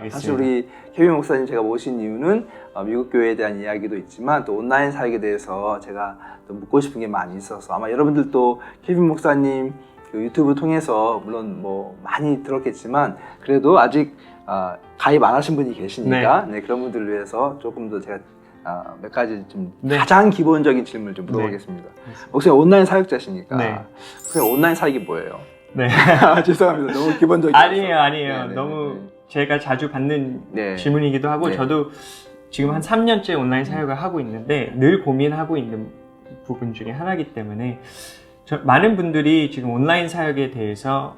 알겠습니다. 사실 우리 케빈 목사님 제가 모신 이유는 미국 교회에 대한 이야기도 있지만 또 온라인 사역에 대해서 제가 또 묻고 싶은 게 많이 있어서 아마 여러분들도 케빈 목사님 그 유튜브 통해서 물론 뭐 많이 들었겠지만 그래도 아직 가입 안 하신 분이 계시니까 네, 그런 분들을 위해서 조금 더 제가 몇 가지 좀 가장 기본적인 질문을 좀 물어보겠습니다. 목사님 온라인 사역자시니까 그냥 온라인 사역이 뭐예요? 네. 죄송합니다. 너무 기본적이어서. 아니에요. 너무 제가 자주 받는 질문이기도 하고 저도 지금 한 3년째 온라인 사역을 하고 있는데 늘 고민하고 있는 부분 중에 하나이기 때문에 많은 분들이 지금 온라인 사역에 대해서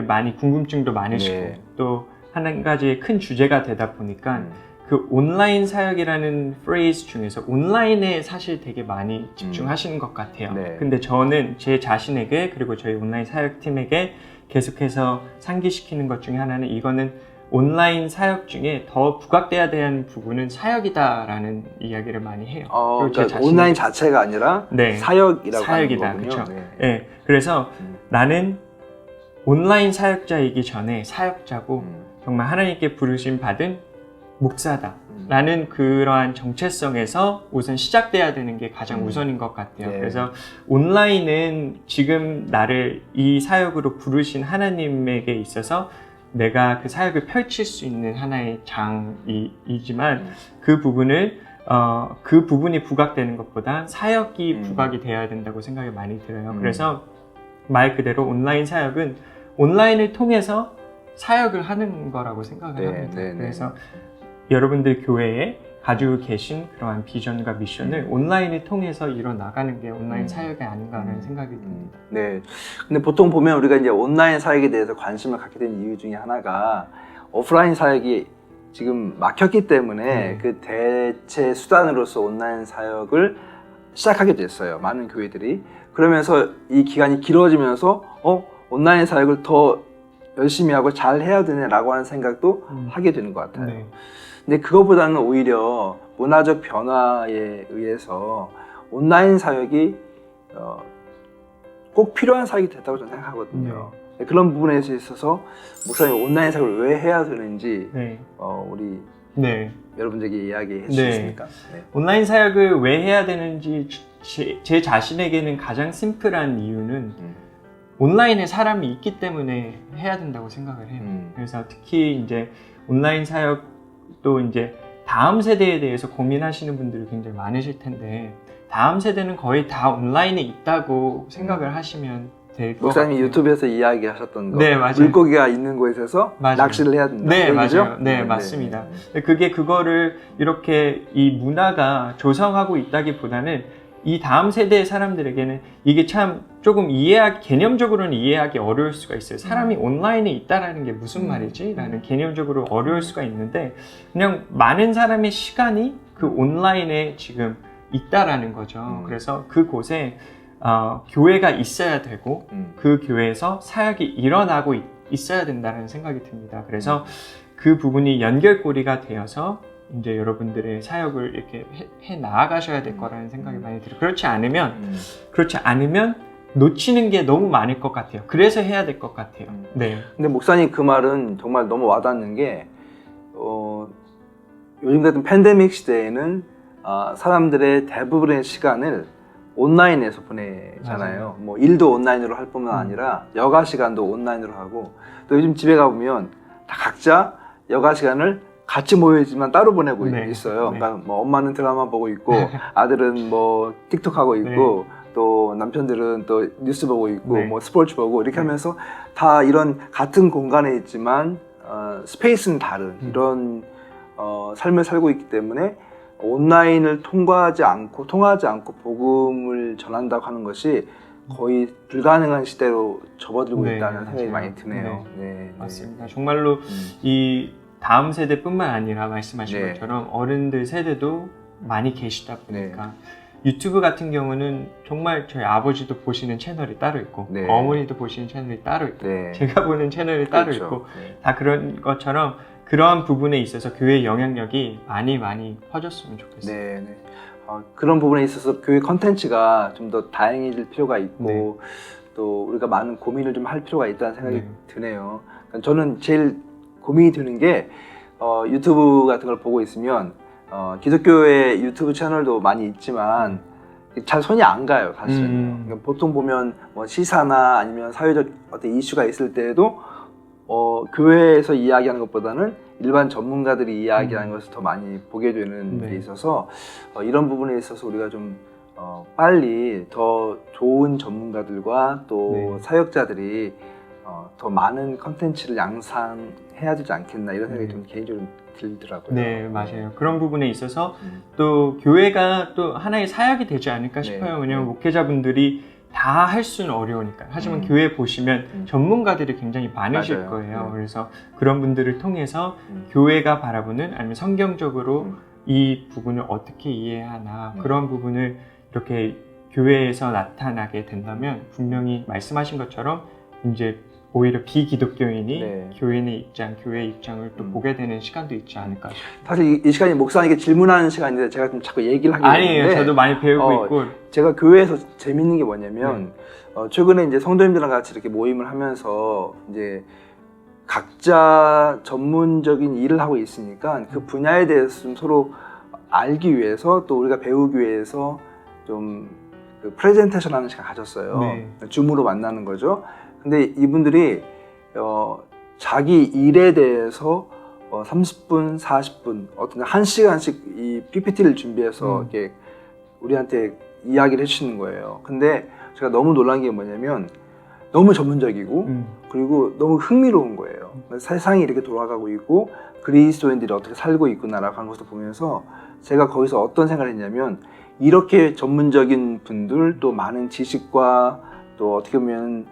많이 궁금증도 많으시고 또 한 가지 큰 주제가 되다 보니까 그 온라인 사역이라는 프레이즈 중에서 온라인에 사실 되게 많이 집중하시는 것 같아요. 근데 저는 제 자신에게 그리고 저희 온라인 사역팀에게 계속해서 상기시키는 것 중에 하나는 이거는 온라인 사역 중에 더 부각돼야 되는 부분은 사역이다라는 이야기를 많이 해요. 그러니까 온라인 자체가 아니라 사역이라고 하는 거군요. 그렇죠. 네. 그래서 나는 온라인 사역자이기 전에 사역자고 정말 하나님께 부르심 받은 목사다 라는 그러한 정체성에서 우선 시작돼야 되는 게 가장 우선인 것 같아요. 그래서 온라인은 지금 나를 이 사역으로 부르신 하나님에게 있어서 내가 그 사역을 펼칠 수 있는 하나의 장이지만 그 부분이 부각되는 것보다 사역이 부각이 되어야 된다고 생각이 많이 들어요. 그래서 말 그대로 온라인 사역은 온라인을 통해서 사역을 하는 거라고 생각을 합니다. 그래서 여러분들 교회에 가지고 계신 그러한 비전과 미션을 온라인을 통해서 이뤄나가는 게 온라인 사역이 아닌가라는 생각이 듭니다. 네. 근데 보통 보면 우리가 이제 온라인 사역에 대해서 관심을 갖게 된 이유 중에 하나가 오프라인 사역이 지금 막혔기 때문에 그 대체 수단으로서 온라인 사역을 시작하게 됐어요. 많은 교회들이. 그러면서 이 기간이 길어지면서 온라인 사역을 더 열심히 하고 잘 해야 되네라고 하는 생각도 하게 되는 것 같아요. 근데 그거보다는 오히려 문화적 변화에 의해서 온라인 사역이 꼭 필요한 사역이 됐다고 저는 생각하거든요. 그런 부분에 있어서 목사님 온라인 사역을 왜 해야 되는지 우리 여러분들에게 이야기해 주시겠습니까? 온라인 사역을 왜 해야 되는지 제 자신에게는 가장 심플한 이유는 온라인에 사람이 있기 때문에 해야 된다고 생각을 해요. 그래서 특히 이제 온라인 사역도 이제 다음 세대에 대해서 고민하시는 분들이 굉장히 많으실 텐데 다음 세대는 거의 다 온라인에 있다고 생각을 하시면 될 것 같아요. 목사님이 유튜브에서 이야기하셨던 거 맞아요. 물고기가 있는 곳에서 낚시를 해야 된다. 맞아요. 맞습니다. 그거를 이렇게 이 문화가 조성하고 있다기보다는 이 다음 세대의 사람들에게는 이게 참 조금 개념적으로는 이해하기 어려울 수가 있어요. 사람이 온라인에 있다라는 게 무슨 말이지? 라는 개념적으로 어려울 수가 있는데 그냥 많은 사람의 시간이 그 온라인에 지금 있다라는 거죠. 그래서 그곳에 교회가 있어야 되고 그 교회에서 사역이 일어나고 있어야 된다는 생각이 듭니다. 그래서 그 부분이 연결고리가 되어서 이제 여러분들의 사역을 이렇게 해 나아가셔야 될 거라는 생각이 많이 들어요. 그렇지 않으면 놓치는 게 너무 많을 것 같아요. 그래서 해야 될 것 같아요. 근데 목사님 그 말은 정말 너무 와닿는 게 요즘 같은 팬데믹 시대에는 사람들의 대부분의 시간을 온라인에서 보내잖아요. 뭐 일도 온라인으로 할 뿐만 아니라 여가 시간도 온라인으로 하고 또 요즘 집에 가보면 다 각자 여가 시간을 같이 모여있지만 따로 보내고 있어요. 그러니까 뭐 엄마는 드라마 보고 있고 아들은 뭐 틱톡 하고 있고 또 남편들은 또 뉴스 보고 있고 뭐 스포츠 보고 이렇게 하면서 다 이런 같은 공간에 있지만 스페이스는 다른 이런 삶을 살고 있기 때문에 온라인을 통하지 않고 복음을 전한다고 하는 것이 거의 불가능한 시대로 접어들고 있다는 생각이 많이 드네요. 맞습니다. 정말로 이 다음 세대뿐만 아니라 말씀하신 것처럼 어른들 세대도 많이 계시다 보니까 유튜브 같은 경우는 정말 저희 아버지도 보시는 채널이 따로 있고 어머니도 보시는 채널이 따로 있고 제가 보는 채널이 따로 있고 다 그런 것처럼 그러한 부분에 있어서 교회의 영향력이 많이 퍼졌으면 좋겠어요. 그런 부분에 있어서 교회 컨텐츠가 좀 더 다양해질 필요가 있고 또 우리가 많은 고민을 좀 할 필요가 있다는 생각이 드네요. 저는 제일 고민이 되는 게 유튜브 같은 걸 보고 있으면 기독교의 유튜브 채널도 많이 있지만 잘 손이 안 가요, 사실은. 그러니까 보통 보면 뭐 시사나 아니면 사회적 어떤 이슈가 있을 때에도 교회에서 이야기하는 것보다는 일반 전문가들이 이야기하는 것을 더 많이 보게 되는 네. 게 있어서 이런 부분에 있어서 우리가 좀 빨리 더 좋은 전문가들과 또 네. 사역자들이 더 많은 컨텐츠를 양산해야 되지 않겠나 이런 생각이 좀 개인적으로 들더라고요. 네, 맞아요. 그런 부분에 있어서 또 교회가 또 하나의 사역이 되지 않을까 싶어요. 왜냐하면 목회자분들이 다 할 수는 어려우니까. 하지만 교회 보시면 전문가들이 굉장히 많으실 맞아요. 거예요. 네. 그래서 그런 분들을 통해서 교회가 바라보는 아니면 성경적으로 이 부분을 어떻게 이해해야 하나 그런 부분을 이렇게 교회에서 나타나게 된다면 분명히 말씀하신 것처럼 이제 오히려 비기독교인이 네. 교회의 입장을 또 보게 되는 시간도 있지 않을까 싶어요. 사실 이 시간이 목사님께 질문하는 시간인데 제가 좀 자꾸 얘기를 하게 아니에요. 되는데 저도 많이 배우고 있고. 제가 교회에서 재밌는 게 뭐냐면 최근에 이제 성도님들랑 같이 이렇게 모임을 하면서 이제 각자 전문적인 일을 하고 있으니까 그 분야에 대해서 좀 서로 알기 위해서 또 우리가 배우기 위해서 좀 그 프레젠테이션 하는 시간 가졌어요. 네. 줌으로 만나는 거죠. 근데 이분들이 자기 일에 대해서 30분, 40분, 어떤 1시간씩 이 PPT를 준비해서 이렇게 우리한테 이야기를 해주시는 거예요. 근데 제가 너무 놀란 게 뭐냐면 너무 전문적이고 그리고 너무 흥미로운 거예요. 세상이 이렇게 돌아가고 있고 그리스도인들이 어떻게 살고 있구나라고 하는 것을 보면서 제가 거기서 어떤 생각을 했냐면 이렇게 전문적인 분들 또 많은 지식과 또 어떻게 보면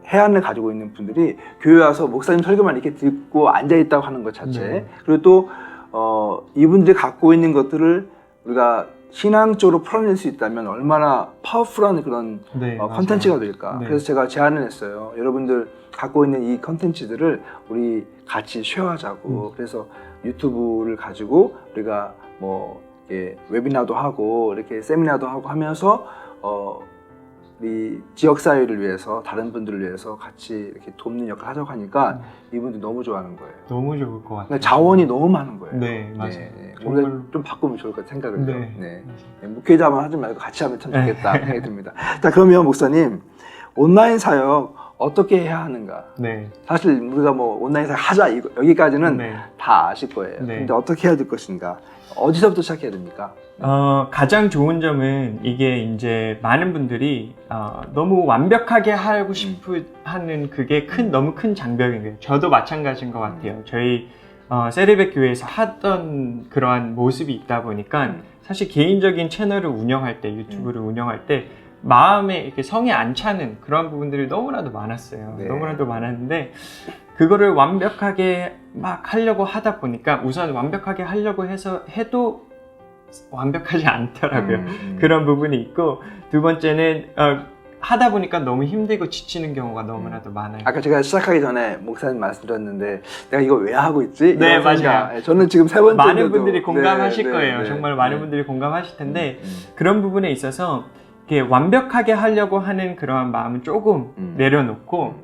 해안을 가지고 있는 분들이 교회 와서 목사님 설교만 이렇게 듣고 앉아있다고 하는 것 자체 네. 그리고 또 이분들이 갖고 있는 것들을 우리가 신앙적으로 풀어낼 수 있다면 얼마나 파워풀한 그런 네, 컨텐츠가 될까. 네. 그래서 제가 제안을 했어요. 여러분들 갖고 있는 이 컨텐츠들을 우리 같이 쉐어하자고. 그래서 유튜브를 가지고 우리가 뭐 이렇게 웨비나도 하고 이렇게 세미나도 하고 하면서 우리 지역사회를 위해서 다른 분들을 위해서 같이 이렇게 돕는 역할을 하자고 하니까 이분들이 너무 좋아하는 거예요. 너무 좋을 것 같아요. 그러니까 자원이 너무 많은 거예요. 네, 맞아요. 우리가 정말로. 좀 바꾸면 좋을 것 같은 생각을 해요. 네. 네. 목회자만 하지 말고 같이 하면 참 좋겠다 생각이 듭니다. 자, 그러면 목사님 온라인 사역 어떻게 해야 하는가? 네. 사실 우리가 뭐 온라인 사역 하자 여기까지는 네. 다 아실 거예요. 네. 근데 어떻게 해야 될 것인가? 어디서부터 시작해야 됩니까? 가장 좋은 점은 이게 이제 많은 분들이 너무 완벽하게 하고 싶어 하는 그게 너무 큰 장벽인 거예요. 저도 마찬가지인 것 같아요. 저희 세리백 교회에서 하던 그러한 모습이 있다 보니까 사실 개인적인 채널을 운영할 때, 유튜브를 운영할 때 마음에 이렇게 성에 안 차는 그런 부분들이 너무나도 많았어요. 네. 너무나도 많았는데 그거를 완벽하게 막 하려고 하다 보니까 우선 완벽하게 하려고 해도 완벽하지 않더라고요. 그런 부분이 있고 두 번째는 하다 보니까 너무 힘들고 지치는 경우가 너무나도 많아요. 아까 제가 시작하기 전에 목사님 말씀드렸는데 내가 이거 왜 하고 있지? 네, 이런 생각. 맞아요. 저는 지금 세 번째인데도 많은 분들이 공감하실 네, 거예요. 네, 정말 네. 많은 분들이 공감하실 텐데 그런 부분에 있어서 이렇게 완벽하게 하려고 하는 그러한 마음은 조금 내려놓고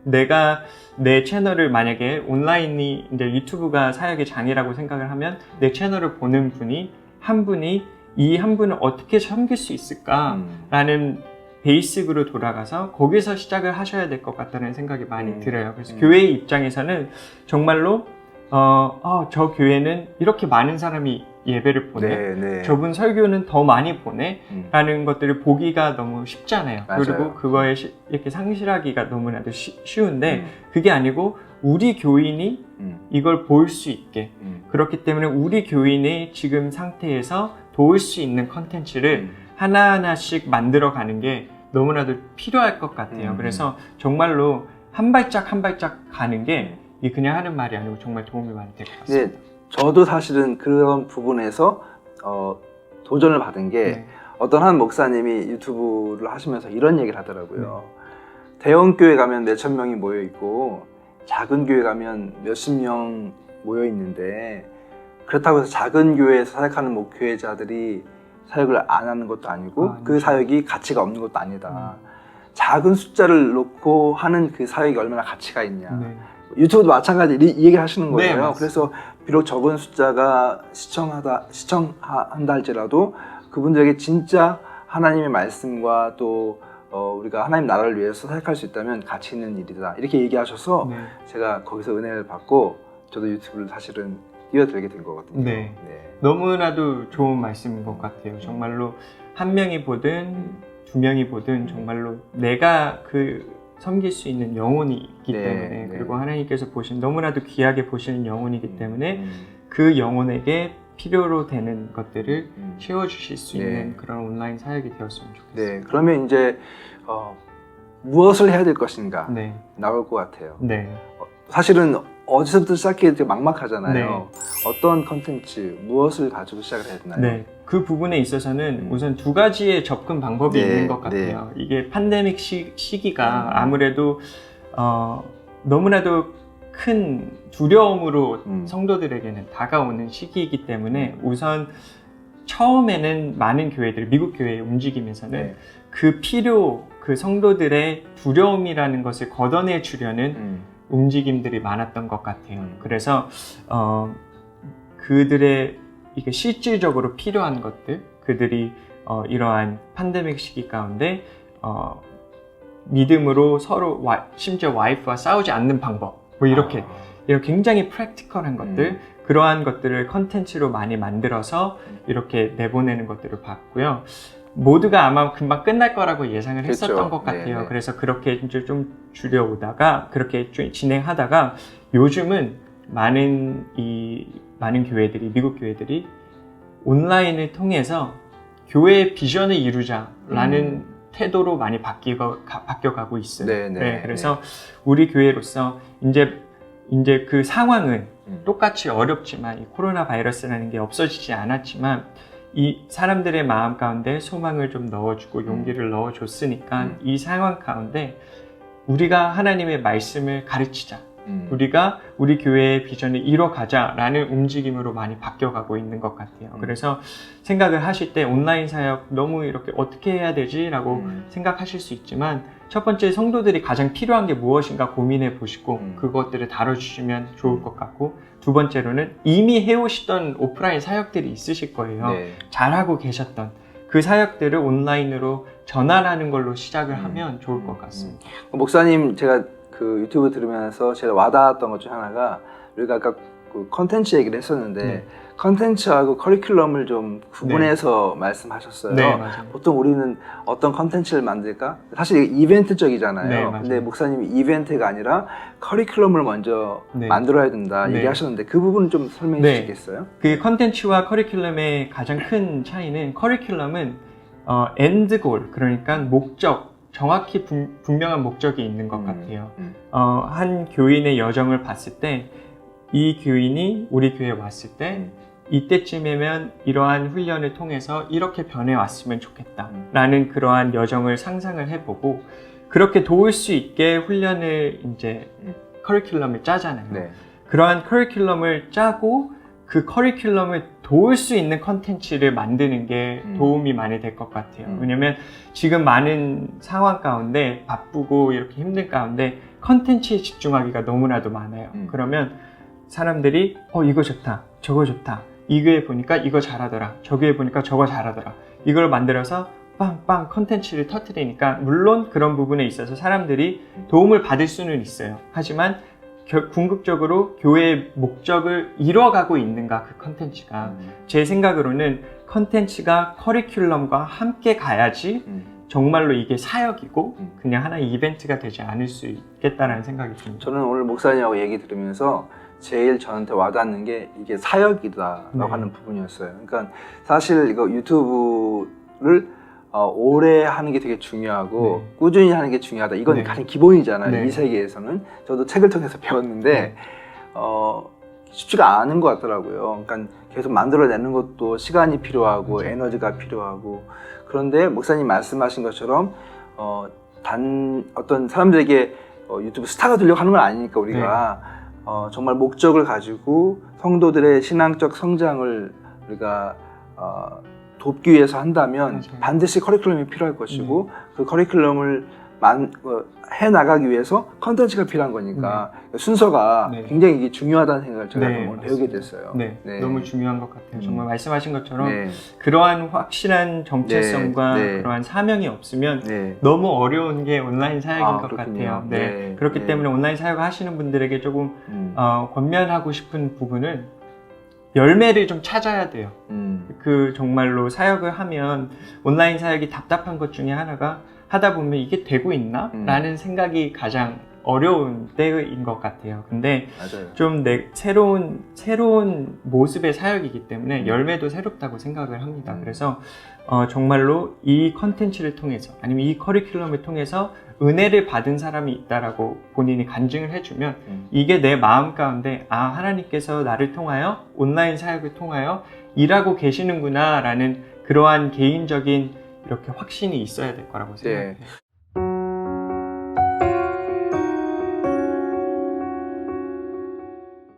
내가 내 채널을 만약에 온라인이 이제 유튜브가 사역의 장이라고 생각을 하면 내 채널을 보는 분이 한 분이 이 한 분을 어떻게 섬길 수 있을까라는 베이직으로 돌아가서 거기서 시작을 하셔야 될 것 같다는 생각이 많이 들어요. 그래서 교회의 입장에서는 정말로 저 교회는 이렇게 많은 사람이 예배를 보내. 네. 저분 설교는 더 많이 보내. 라는 것들을 보기가 너무 쉽잖아요. 맞아요. 그리고 그거에 이렇게 상실하기가 너무나도 쉬운데 그게 아니고 우리 교인이 이걸 볼 수 있게 그렇기 때문에 우리 교인의 지금 상태에서 도울 수 있는 컨텐츠를 하나하나씩 만들어가는 게 너무나도 필요할 것 같아요. 그래서 정말로 한 발짝 한 발짝 가는 게 이 그냥 하는 말이 아니고 정말 도움이 많이 될 것 같습니다. 네, 저도 사실은 그런 부분에서 도전을 받은 게 네. 어떤 한 목사님이 유튜브를 하시면서 이런 얘기를 하더라고요. 대형 교회 가면 몇천 명이 모여 있고 작은 교회 가면 몇십 명 모여 있는데 그렇다고 해서 작은 교회에서 사역하는 목회자들이 사역을 안 하는 것도 아니고 그 사역이 가치가 없는 것도 아니다. 작은 숫자를 놓고 하는 그 사역이 얼마나 가치가 있냐. 네. 유튜브도 마찬가지 이 얘기 하시는 거예요. 네, 맞습니다. 그래서 비록 적은 숫자가 시청한다 할지라도 그분들에게 진짜 하나님의 말씀과 또 우리가 하나님 나라를 위해서 사역할 수 있다면 가치 있는 일이다 이렇게 얘기하셔서 네. 제가 거기서 은혜를 받고 저도 유튜브를 사실은 뛰어들게 된 거거든요. 네. 네. 너무나도 좋은 말씀인 것 같아요. 정말로 한 명이 보든 두 명이 보든 정말로 내가 섬길 수 있는 영혼이 있기 네, 때문에 네. 그리고 하나님께서 너무나도 귀하게 보시는 영혼이기 때문에 그 영혼에게 필요로 되는 것들을 채워주실 수 네. 있는 그런 온라인 사역이 되었으면 좋겠어요. 네, 그러면 이제 무엇을 해야 될 것인가 네. 나올 것 같아요. 네. 사실은 어디서부터 시작해야 되게 막막하잖아요. 네. 어떤 컨텐츠, 무엇을 가지고 시작을 해야 되나요? 네, 그 부분에 있어서는 우선 두 가지의 접근 방법이 네, 있는 것 같아요. 이게 팬데믹 시기가 아무래도 너무나도 큰 두려움으로 성도들에게는 다가오는 시기이기 때문에 우선 처음에는 많은 교회들, 미국 교회의 움직임에서는 네. 그 성도들의 두려움이라는 것을 걷어내 주려는 움직임들이 많았던 것 같아요. 그래서 그들의 이게 실질적으로 필요한 것들, 그들이 이러한 팬데믹 시기 가운데 믿음으로 서로 심지어 와이프와 싸우지 않는 방법, 뭐 이렇게 굉장히 프랙티컬한 것들, 그러한 것들을 컨텐츠로 많이 만들어서 이렇게 내보내는 것들을 봤고요. 모두가 아마 금방 끝날 거라고 예상을 했었던 그렇죠. 것 같아요. 네네. 그래서 그렇게 이제 좀 줄여오다가 그렇게 좀 진행하다가 요즘은 많은 교회들이, 미국 교회들이 온라인을 통해서 교회의 비전을 이루자라는 태도로 많이 바뀌어가고 있어요. 네네. 네, 그래서 우리 교회로서 이제 그 상황은 똑같이 어렵지만 이 코로나 바이러스라는 게 없어지지 않았지만 이 사람들의 마음 가운데 소망을 좀 넣어주고 용기를 넣어줬으니까 이 상황 가운데 우리가 하나님의 말씀을 가르치자. 우리가 우리 교회의 비전을 이뤄가자라는 움직임으로 많이 바뀌어가고 있는 것 같아요. 그래서 생각을 하실 때 온라인 사역 너무 이렇게 어떻게 해야 되지? 라고 생각하실 수 있지만 첫 번째 성도들이 가장 필요한 게 무엇인가 고민해 보시고 그것들을 다뤄주시면 좋을 것 같고 두 번째로는 이미 해오시던 오프라인 사역들이 있으실 거예요. 네. 잘하고 계셨던 그 사역들을 온라인으로 전환하는 걸로 시작을 하면 좋을 것 같습니다. 목사님 제가 그 유튜브 들으면서 제가 와닿았던 것 중 하나가 우리가 아까 그 컨텐츠 얘기를 했었는데 네. 컨텐츠하고 커리큘럼을 좀 구분해서 말씀하셨어요. 네, 맞아요. 보통 우리는 어떤 컨텐츠를 만들까? 사실 이게 이벤트적이잖아요. 네, 맞아요. 근데 목사님이 이벤트가 아니라 커리큘럼을 먼저 네. 만들어야 된다 네. 얘기하셨는데 그 부분 좀 설명해 네. 주시겠어요? 그 컨텐츠와 커리큘럼의 가장 큰 차이는 커리큘럼은 엔드골, 그러니까 목적, 정확히 분명한 목적이 있는 것 같아요. 한 교인의 여정을 봤을 때 이 교인이 우리 교회에 왔을 때 이때쯤이면 이러한 훈련을 통해서 이렇게 변해왔으면 좋겠다 라는 그러한 여정을 상상을 해보고 그렇게 도울 수 있게 훈련을 이제 커리큘럼을 짜잖아요. 네. 그러한 커리큘럼을 짜고 그 커리큘럼을 도울 수 있는 컨텐츠를 만드는 게 도움이 많이 될 것 같아요. 왜냐면 지금 많은 상황 가운데 바쁘고 이렇게 힘든 가운데 컨텐츠에 집중하기가 너무나도 많아요. 그러면 사람들이 이거 좋다, 저거 좋다, 이 교회 보니까 이거 잘하더라, 저 교회 보니까 저거 잘하더라, 이걸 만들어서 빵빵 컨텐츠를 터뜨리니까 물론 그런 부분에 있어서 사람들이 도움을 받을 수는 있어요. 하지만 궁극적으로 교회의 목적을 이뤄가고 있는가, 그 컨텐츠가. 제 생각으로는 컨텐츠가 커리큘럼과 함께 가야지 정말로 이게 사역이고 그냥 하나의 이벤트가 되지 않을 수 있겠다라는 생각이 듭니다. 저는 오늘 목사님하고 얘기 들으면서 제일 저한테 와닿는 게 이게 사역이다라고 하는 부분이었어요. 그러니까 사실 이거 유튜브를 오래 하는 게 되게 중요하고 꾸준히 하는 게 중요하다. 이건 가장 기본이잖아요. 이 세계에서는. 저도 책을 통해서 배웠는데 쉽지가 않은 것 같더라고요. 그러니까 계속 만들어내는 것도 시간이 필요하고 에너지가 필요하고 그런데 목사님 말씀하신 것처럼 어떤 사람들에게 유튜브 스타가 되려고 하는 건 아니니까 우리가 정말 목적을 가지고 성도들의 신앙적 성장을 우리가 돕기 위해서 한다면 반드시 커리큘럼이 필요할 것이고 그 커리큘럼을 해 나가기 위해서 컨텐츠가 필요한 거니까 순서가 네. 굉장히 이게 중요하다는 생각을 제가 네, 오늘 배우게 됐어요. 네, 너무 중요한 것 같아요. 정말 말씀하신 것처럼 네. 그러한 확실한 정체성과 네, 네. 그러한 사명이 없으면 네. 너무 어려운 게 온라인 사역인 것 그렇군요. 같아요. 네. 네. 그렇기 네. 때문에 온라인 사역을 하시는 분들에게 조금 권면하고 싶은 부분은 열매를 좀 찾아야 돼요. 그 정말로 사역을 하면 온라인 사역이 답답한 것 중에 하나가 하다 보면 이게 되고 있나? 라는 생각이 가장 어려운 때인 것 같아요. 근데 맞아요. 좀 새로운 모습의 사역이기 때문에 열매도 새롭다고 생각을 합니다. 그래서 정말로 이 컨텐츠를 통해서 아니면 이 커리큘럼을 통해서 은혜를 받은 사람이 있다라고 본인이 간증을 해주면 이게 내 마음 가운데 하나님께서 나를 통하여 온라인 사역을 통하여 일하고 계시는구나 라는 그러한 개인적인 이렇게 확신이 있어야 될 거라고 생각해요.